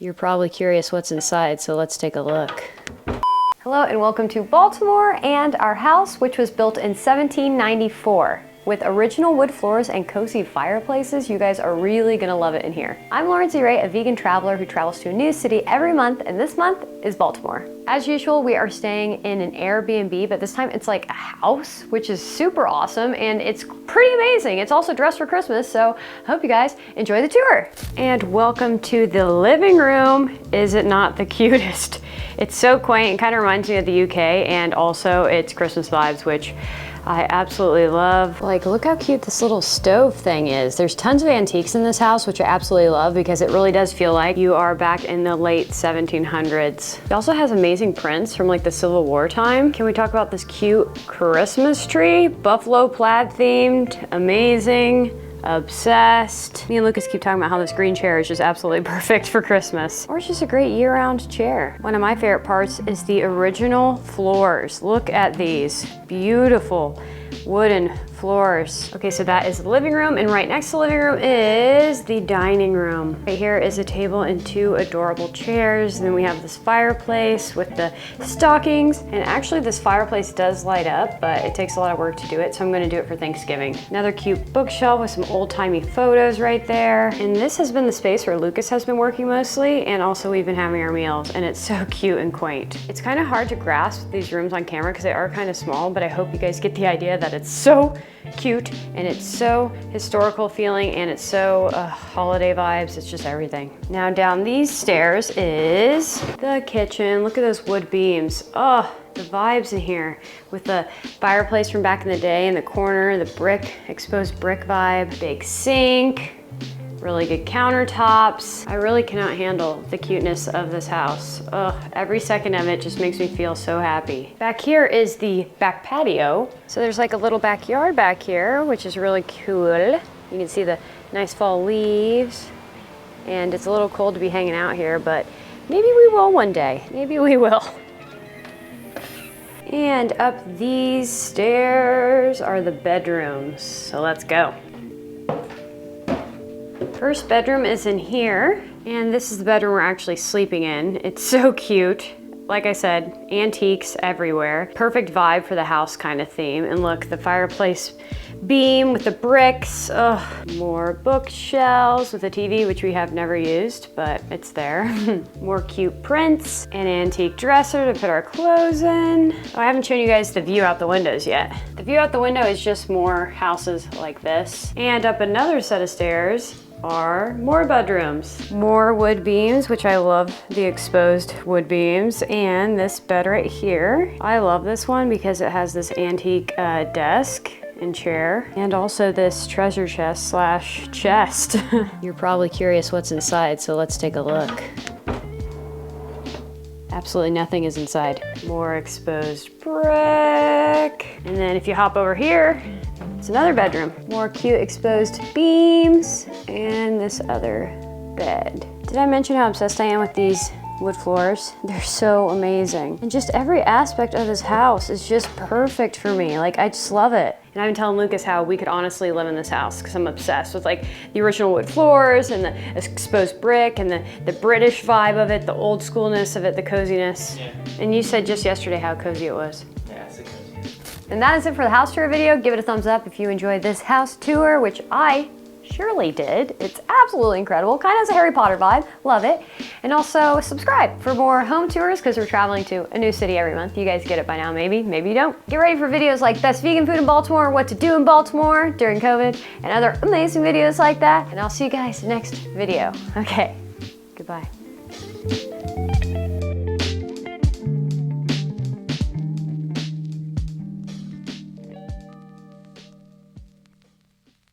You're probably curious what's inside, so let's take a look. Hello and welcome to Baltimore and our house, which was built in 1794. With original wood floors and cozy fireplaces, you guys are really gonna love it in here. I'm Lauren Z. Ray, a vegan traveler who travels to a new city every month, and this month is Baltimore. As usual, we are staying in an Airbnb, but this time it's like a house, which is super awesome, and it's pretty amazing. It's also dressed for Christmas, so I hope you guys enjoy the tour. And welcome to the living room. Is it not the cutest? It's so quaint, it kind of reminds me of the UK, and also it's Christmas vibes, which I absolutely love. Like, look how cute this little stove thing is. There's tons of antiques in this house, which I absolutely love because it really does feel like you are back in the late 1700s. It also has amazing prints from like the Civil War time. Can we talk about this cute Christmas tree? Buffalo plaid themed, amazing. Obsessed. Me and Lucas keep talking about how this green chair is just absolutely perfect for Christmas. Or it's just a great year-round chair. One of my favorite parts is the original floors. Look at these beautiful wooden floors. Okay, so that is the living room, and right next to the living room is the dining room. Right here is a table and two adorable chairs. And then we have this fireplace with the stockings. And actually this fireplace does light up, but it takes a lot of work to do it, so I'm gonna do it for Thanksgiving. Another cute bookshelf with some old-timey photos right there. And this has been the space where Lucas has been working mostly, and also we've been having our meals, and it's so cute and quaint. It's kind of hard to grasp these rooms on camera because they are kind of small, but I hope you guys get the idea that it's so cute and it's so historical feeling and it's so holiday vibes. It's just everything. Now down these stairs is the kitchen. Look at those wood beams. Oh, the vibes in here with the fireplace from back in the day in the corner, the brick, exposed brick vibe, big sink, really good countertops. I really cannot handle the cuteness of this house. Ugh, every second of it just makes me feel so happy. Back here is the back patio. So there's like a little backyard back here, which is really cool. You can see the nice fall leaves, and it's a little cold to be hanging out here, but maybe we will one day. Maybe we will. And up these stairs are the bedrooms. So let's go. First bedroom is in here, and this is the bedroom we're actually sleeping in. It's so cute. Like I said, antiques everywhere. Perfect vibe for the house kind of theme. And look, the fireplace beam with the bricks. Ugh. More bookshelves with a TV, which we have never used, but it's there. More cute prints, an antique dresser to put our clothes in. Oh, I haven't shown you guys the view out the windows yet. The view out the window is just more houses like this. And up another set of stairs are more bedrooms. More wood beams, which I love the exposed wood beams, and this bed right here. I love this one because it has this antique desk and chair, and also this treasure chest slash chest. You're probably curious what's inside, so let's take a look. Absolutely nothing is inside. More exposed brick. And then if you hop over here, it's another bedroom. More cute exposed beams and this other bed. Did I mention how obsessed I am with these wood floors? They're so amazing. And just every aspect of this house is just perfect for me. Like, I just love it. And I've been telling Lucas how we could honestly live in this house because I'm obsessed with like the original wood floors and the exposed brick and the British vibe of it, the old schoolness of it, the coziness. Yeah. And you said just yesterday how cozy it was. Yeah, it's a cozy. And that is it for the house tour video. Give it a thumbs up if you enjoyed this house tour, which I surely did. It's absolutely incredible. Kind of has a Harry Potter vibe. Love it. And also subscribe for more home tours because we're traveling to a new city every month. You guys get it by now, maybe. Maybe you don't. Get ready for videos like best vegan food in Baltimore, what to do in Baltimore during COVID, and other amazing videos like that. And I'll see you guys next video. Okay, goodbye.